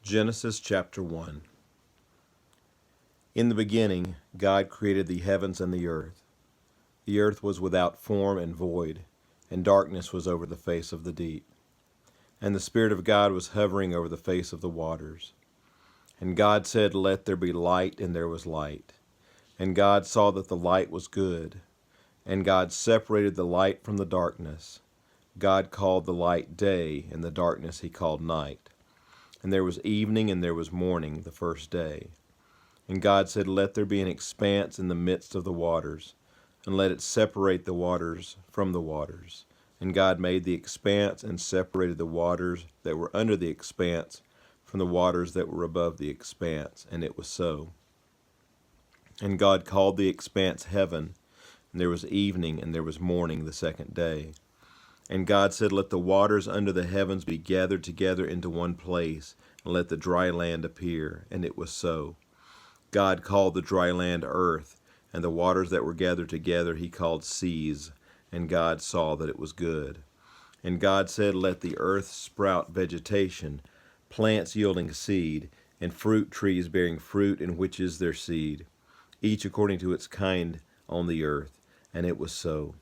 Genesis chapter 1. In the beginning, God created the heavens and the earth. The earth was without form and void, and darkness was over the face of the deep. And the Spirit of God was hovering over the face of the waters. And God said, "Let there be light," and there was light. And God saw that the light was good. And God separated the light from the darkness. God called the light day, and the darkness he called night. And there was evening and there was morning the first day. And God said, "Let there be an expanse in the midst of the waters, and let it separate the waters from the waters." And God made the expanse and separated the waters that were under the expanse from the waters that were above the expanse, and it was so. And God called the expanse heaven, and there was evening and there was morning the second day. And God said, "Let the waters under the heavens be gathered together into one place, and let the dry land appear." And it was so. God called the dry land earth, and the waters that were gathered together he called seas. And God saw that it was good. And God said, "Let the earth sprout vegetation, plants yielding seed, and fruit trees bearing fruit in which is their seed, each according to its kind on the earth." And it was so.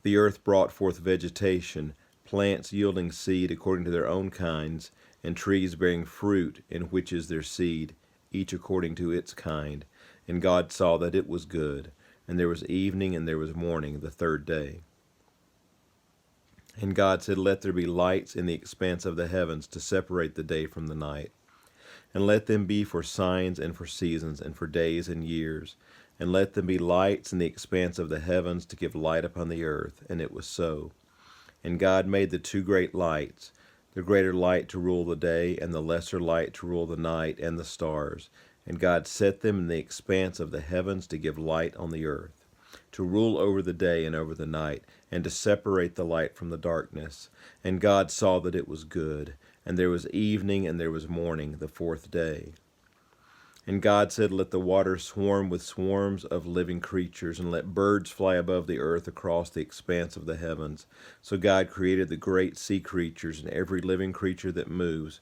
The earth brought forth vegetation, plants yielding seed according to their own kinds, and trees bearing fruit in which is their seed, each according to its kind. And God saw that it was good. And there was evening and there was morning the third day. And God said, "Let there be lights in the expanse of the heavens to separate the day from the night. And let them be for signs and for seasons and for days and years. And let them be lights in the expanse of the heavens to give light upon the earth." And it was so. And God made the two great lights, the greater light to rule the day, and the lesser light to rule the night, and the stars. And God set them in the expanse of the heavens to give light on the earth, to rule over the day and over the night, and to separate the light from the darkness. And God saw that it was good. And there was evening and there was morning the fourth day. And God said, "Let the waters swarm with swarms of living creatures, and let birds fly above the earth across the expanse of the heavens." So God created the great sea creatures and every living creature that moves,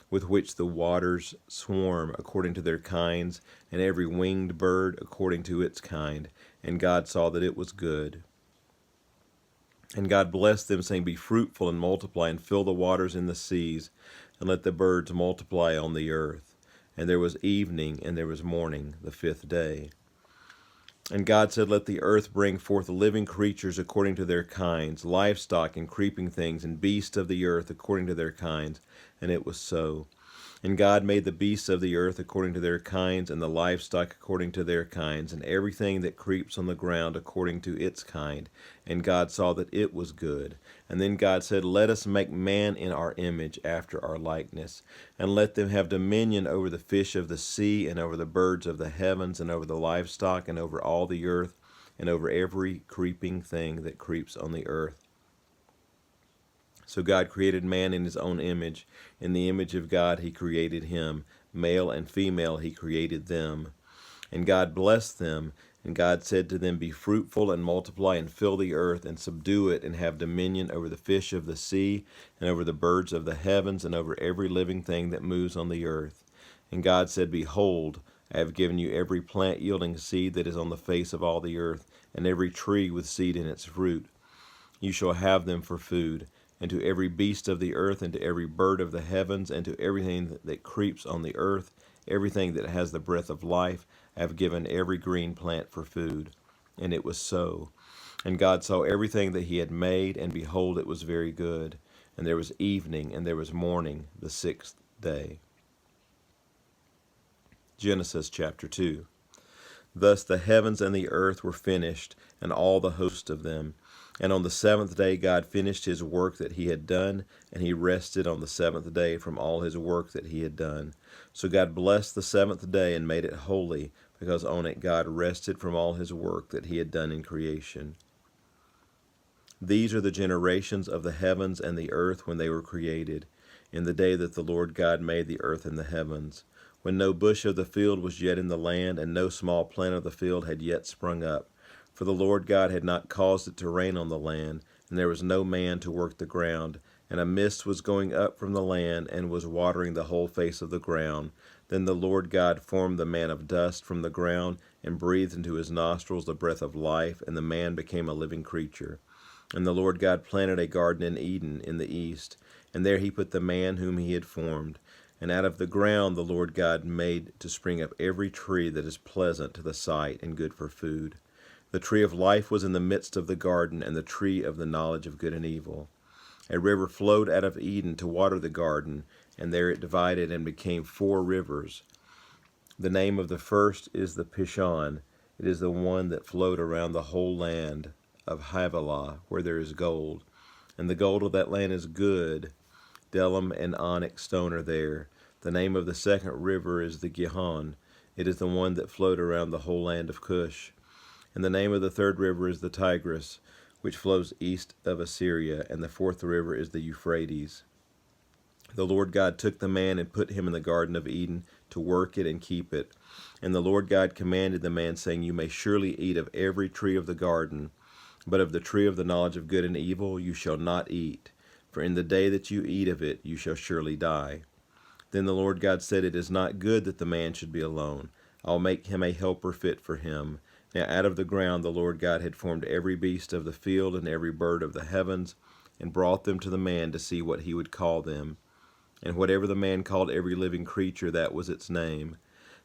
with which the waters swarm according to their kinds, and every winged bird according to its kind. And God saw that it was good. And God blessed them, saying, "Be fruitful and multiply, and fill the waters in the seas, and let the birds multiply on the earth." And there was evening and there was morning the fifth day. And God said, "Let the earth bring forth living creatures according to their kinds, livestock and creeping things, and beasts of the earth according to their kinds." And it was so. And God made the beasts of the earth according to their kinds, and the livestock according to their kinds, and everything that creeps on the ground according to its kind. And God saw that it was good. And then God said, "Let us make man in our image, after our likeness, and let them have dominion over the fish of the sea, and over the birds of the heavens, and over the livestock, and over all the earth, and over every creeping thing that creeps on the earth." So God created man in his own image. In the image of God he created him. Male and female he created them. And God blessed them. And God said to them, "Be fruitful and multiply, and fill the earth, and subdue it, and have dominion over the fish of the sea, and over the birds of the heavens, and over every living thing that moves on the earth." And God said, "Behold, I have given you every plant yielding seed that is on the face of all the earth, and every tree with seed in its fruit. You shall have them for food. And to every beast of the earth, and to every bird of the heavens, and to everything that creeps on the earth, everything that has the breath of life, I have given every green plant for food." And it was so. And God saw everything that he had made, and behold, it was very good. And there was evening and there was morning the sixth day. Genesis chapter 2. Thus the heavens and the earth were finished, and all the host of them. And on the seventh day God finished his work that he had done, and he rested on the seventh day from all his work that he had done. So God blessed the seventh day and made it holy, because on it God rested from all his work that he had done in creation. These are the generations of the heavens and the earth when they were created, in the day that the Lord God made the earth and the heavens, when no bush of the field was yet in the land, and no small plant of the field had yet sprung up. For the Lord God had not caused it to rain on the land, and there was no man to work the ground, and a mist was going up from the land and was watering the whole face of the ground. Then the Lord God formed the man of dust from the ground and breathed into his nostrils the breath of life, and the man became a living creature. And the Lord God planted a garden in Eden in the east, and there he put the man whom he had formed. And out of the ground the Lord God made to spring up every tree that is pleasant to the sight and good for food. The tree of life was in the midst of the garden, and the tree of the knowledge of good and evil. A river flowed out of Eden to water the garden, and there it divided and became 4 rivers. The name of the first is the Pishon. It is the one that flowed around the whole land of Havilah, where there is gold. And the gold of that land is good. Bdellium and onyx stone are there. The name of the second river is the Gihon. It is the one that flowed around the whole land of Cush. And the name of the third river is the Tigris, which flows east of Assyria, and the fourth river is the Euphrates. The Lord God took the man and put him in the Garden of Eden to work it and keep it. And the Lord God commanded the man, saying, You may surely eat of every tree of the garden, but of the tree of the knowledge of good and evil you shall not eat, for in the day that you eat of it you shall surely die. Then the Lord God said, It is not good that the man should be alone. I will make him a helper fit for him. Now out of the ground the Lord God had formed every beast of the field and every bird of the heavens, and brought them to the man to see what he would call them. And whatever the man called every living creature, that was its name.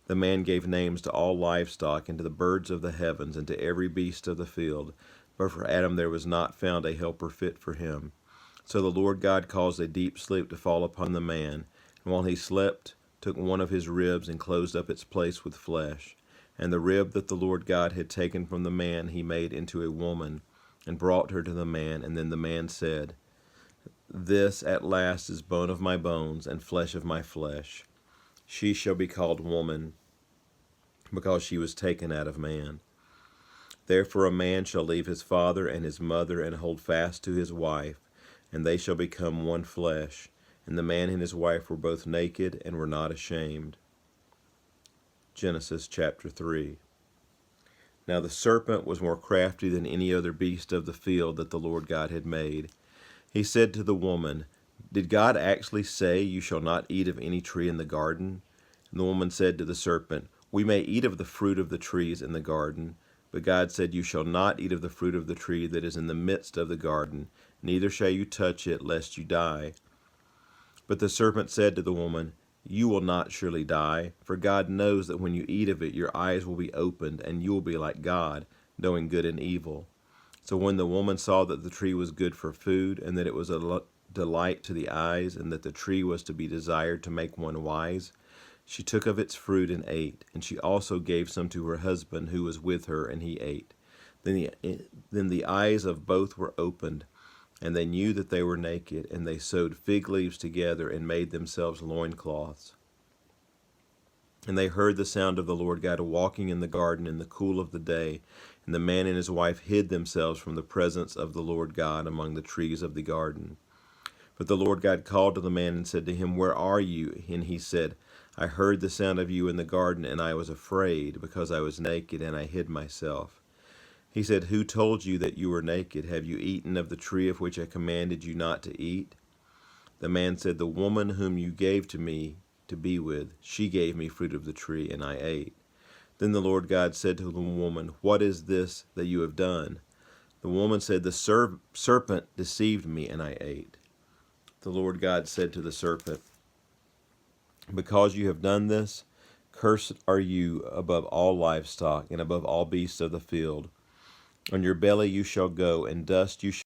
The man gave names to all livestock, and to the birds of the heavens, and to every beast of the field. But for Adam there was not found a helper fit for him. So the Lord God caused a deep sleep to fall upon the man, and while he slept, took one of his ribs and closed up its place with flesh. And the rib that the Lord God had taken from the man he made into a woman, and brought her to the man. And then the man said, This at last is bone of my bones, and flesh of my flesh. She shall be called woman, because she was taken out of man. Therefore a man shall leave his father and his mother, and hold fast to his wife, and they shall become one flesh. And the man and his wife were both naked, and were not ashamed. Genesis chapter 3. Now the serpent was more crafty than any other beast of the field that the Lord God had made. He said to the woman, Did God actually say, You shall not eat of any tree in the garden? And the woman said to the serpent, We may eat of the fruit of the trees in the garden. But God said, You shall not eat of the fruit of the tree that is in the midst of the garden, neither shall you touch it, lest you die. But the serpent said to the woman, You will not surely die, for God knows that when you eat of it, your eyes will be opened, and you will be like God, knowing good and evil. So when the woman saw that the tree was good for food, and that it was a delight to the eyes, and that the tree was to be desired to make one wise, she took of its fruit and ate, and she also gave some to her husband who was with her, and he ate. Then the eyes of both were opened, and they knew that they were naked, and they sewed fig leaves together and made themselves loincloths. And they heard the sound of the Lord God walking in the garden in the cool of the day, and the man and his wife hid themselves from the presence of the Lord God among the trees of the garden. But the Lord God called to the man and said to him, Where are you? And he said, I heard the sound of you in the garden, and I was afraid, because I was naked, and I hid myself. He said, Who told you that you were naked? Have you eaten of the tree of which I commanded you not to eat? The man said, The woman whom you gave to me to be with, she gave me fruit of the tree, and I ate. Then the Lord God said to the woman, What is this that you have done? The woman said, The serpent deceived me, and I ate. The Lord God said to the serpent, Because you have done this, cursed are you above all livestock, and above all beasts of the field. On your belly you shall go, and dust you shall